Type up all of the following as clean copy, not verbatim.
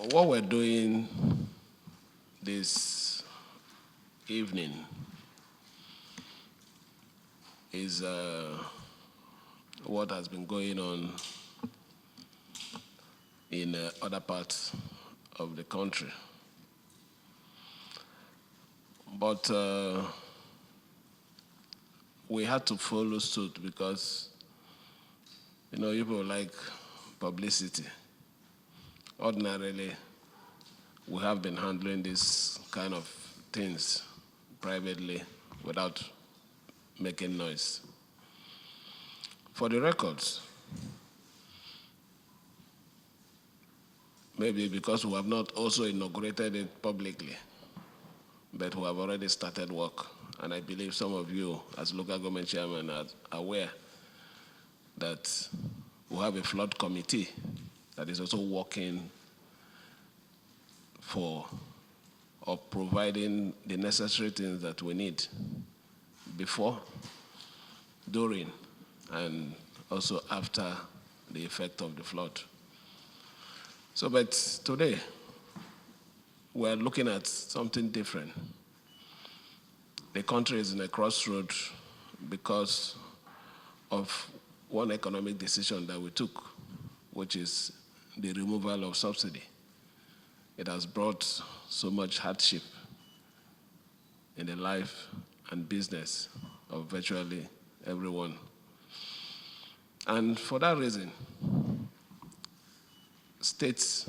What we're doing this evening is what has been going on in other parts of the country. But we had to follow suit because, people like publicity. Ordinarily, we have been handling this kind of things privately without making noise. For the records, maybe because we have not also inaugurated it publicly, but we have already started work. And I believe some of you, as local government chairman, are aware that we have a flood committee that is also working for or providing the necessary things that we need before, during, and also after the effect of the flood. So, but today, we're looking at something different. The country is in a crossroad because of one economic decision that we took, which is the removal of subsidy. It has brought so much hardship in the life and business of virtually everyone. And for that reason, states,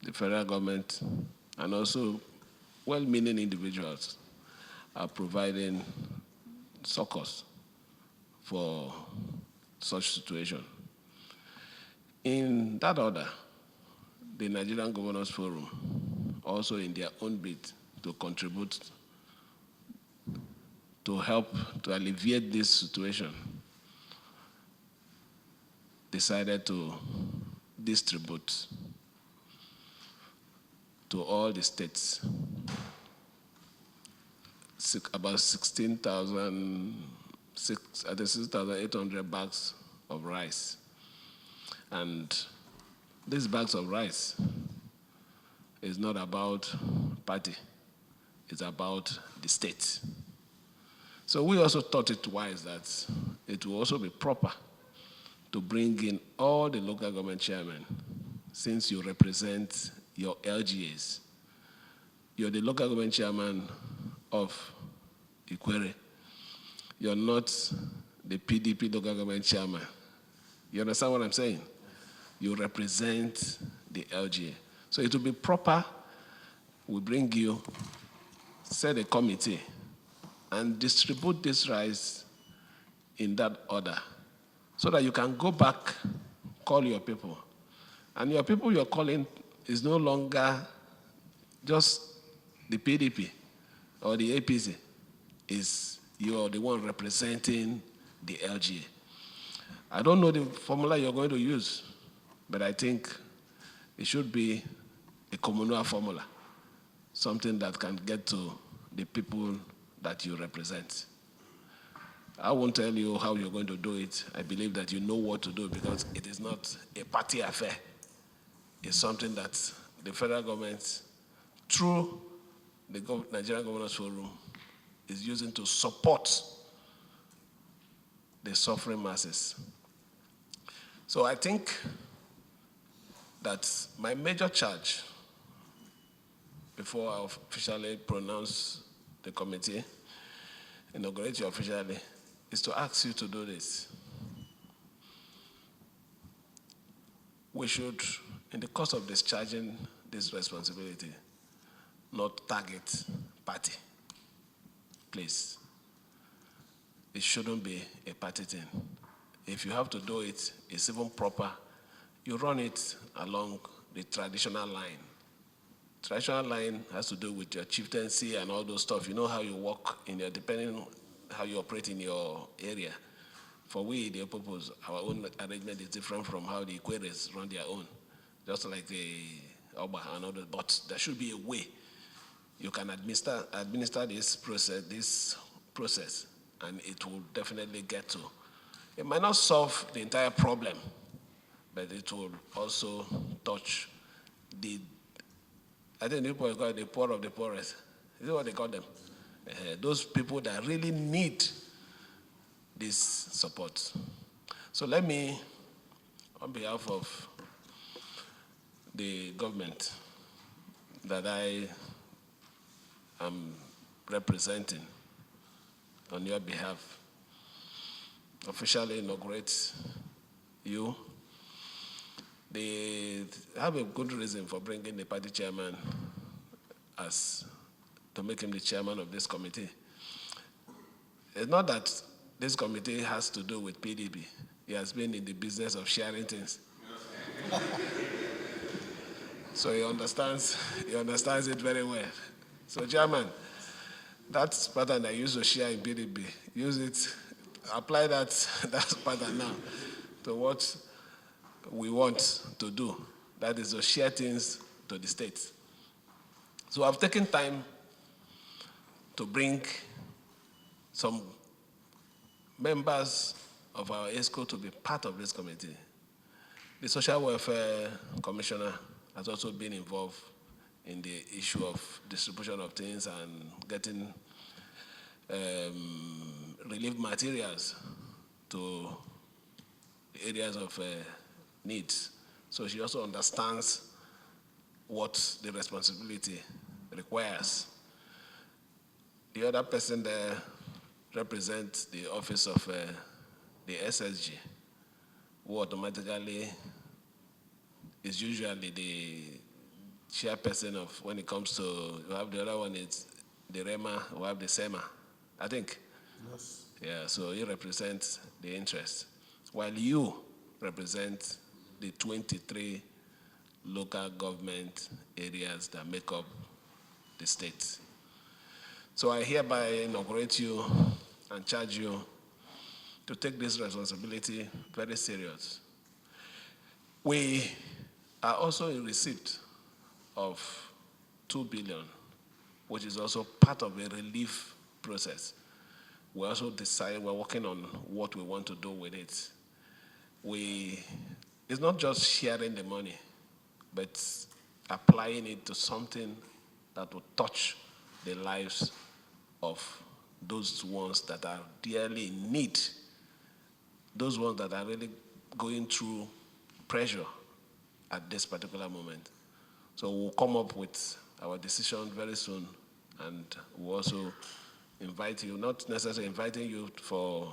the federal government, and also well-meaning individuals are providing succors for such situation. In that order, the Nigerian Governors Forum, also in their own bid to contribute to help to alleviate this situation, decided to distribute to all the states about 6,800 bags of rice. And these bags of rice is not about party, it's about the state. So we also thought it wise that it will also be proper to bring in all the local government chairmen, since you represent your LGAs. You're the local government chairman of Ikwere. You're not the PDP local government chairman. You understand what I'm saying? You represent the LGA. So it will be proper, we bring you, set a committee, and distribute this rice in that order, so that you can go back, call your people. And your people you're calling is no longer just the PDP or the APC, is you are the one representing the LGA. I don't know the formula you're going to use, but I think it should be a communal formula, something that can get to the people that you represent. I won't tell you how you're going to do it. I believe that you know what to do because it is not a party affair. It's something that the federal government, through the Nigerian Governors Forum, is using to support the suffering masses. So I think that my major charge, before I officially pronounce the committee, inaugurate you officially, is to ask you to do this. We should, in the course of discharging this responsibility, not target party. Please. It shouldn't be a party thing. If you have to do it, it's even proper. You run it along the traditional line. Traditional line has to do with your chieftaincy and all those stuff. You know how you work in your, depending on how you operate in your area. For we, the Opopos, our own arrangement is different from how the Ikweres run their own. Just like the Oba and others. But there should be a way you can administer this process, and it will definitely get to. It might not solve the entire problem, but it will also touch I think people call it the poor of the poorest. Is that what they call them? Those people that really need this support. So let me, on behalf of the government that I am representing on your behalf, officially inaugurate you. They have a good reason for bringing the party chairman to make him the chairman of this committee. It's not that this committee has to do with PDP. He has been in the business of sharing things. So he understands it very well. So chairman, that pattern I used to share in PDP, use it, apply that pattern now to what we want to do. That is to share things to the states. So I've taken time to bring some members of our ESCO to be part of this committee. The Social Welfare Commissioner has also been involved in the issue of distribution of things and getting relief materials to areas of needs. So she also understands what the responsibility requires. The other person there represents the office of the SSG, who automatically is usually the chairperson of, when it comes to, you have the other one, it's the REMA, we have the SEMA, I think. Yes. Yeah, so he represents the interest, while you represent the 23 local government areas that make up the state. So I hereby inaugurate you and charge you to take this responsibility very serious. We are also in receipt of 2 billion, which is also part of a relief process. We also decide, we're working on what we want to do with it. It's not just sharing the money, but applying it to something that will touch the lives of those ones that are dearly in need, those ones that are really going through pressure at this particular moment. So we'll come up with our decision very soon, and we'll also invite you, not necessarily inviting you for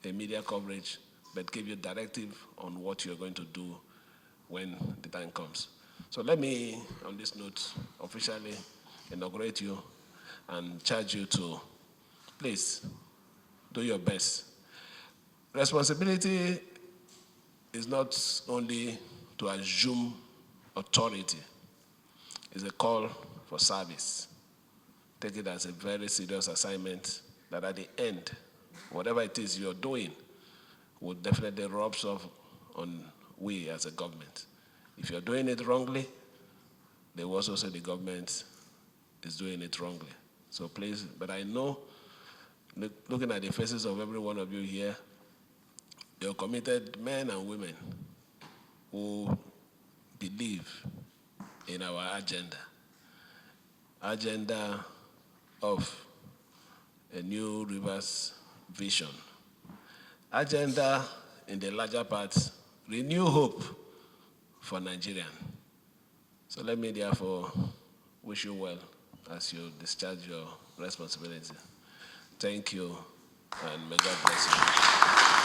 a media coverage, but give you directive on what you're going to do when the time comes. So let me, on this note, officially inaugurate you and charge you to, please, do your best. Responsibility is not only to assume authority, it's a call for service. Take it as a very serious assignment that at the end, whatever it is you're doing will definitely rub off on we as a government. If you're doing it wrongly, they will also say the government is doing it wrongly. So please, but I know, looking at the faces of every one of you here, you're committed men and women who believe in our agenda of a new rivers vision, agenda in the larger part, renew hope for Nigeria. So let me therefore wish you well as you discharge your responsibility. Thank you, and may God bless you.